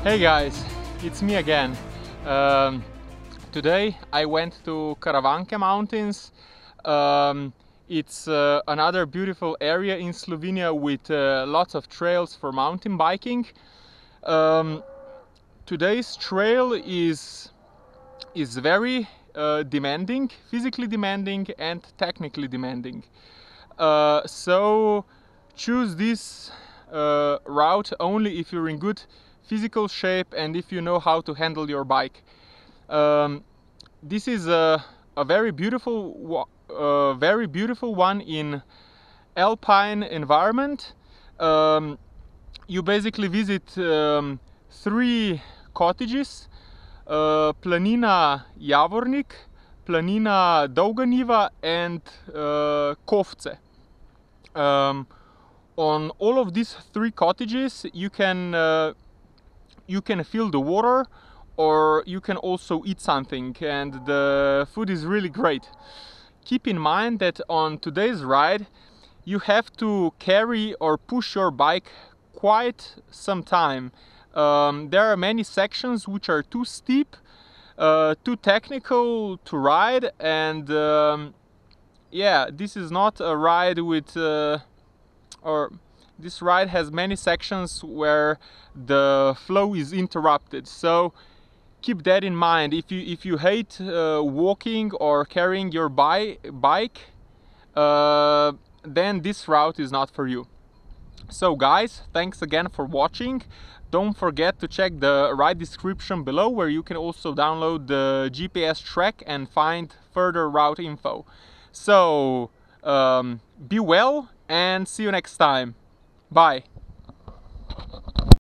Hey guys, it's me again. Today I went to Karavanke Mountains. It's another beautiful area in Slovenia with lots of trails for mountain biking. Today's trail is very demanding, physically demanding and technically demanding. So choose this route only if you're in good physical shape and if you know how to handle your bike. This is a very beautiful one in Alpine environment. You basically visit 3 cottages: Planina Javornik, Planina Dolga Niva and Kofce. On all of these 3 cottages you can feel the water, or you can also eat something, and the food is really great. Keep in mind that on today's ride you have to carry or push your bike quite some time. There are many sections which are too steep, too technical to ride, and yeah, this is not a ride with this ride has many sections where the flow is interrupted. So keep that in mind. If you hate walking or carrying your bike, then this route is not for you. So guys, thanks again for watching. Don't forget to check the ride description below, where you can also download the GPS track and find further route info. So be well and see you next time. Bye.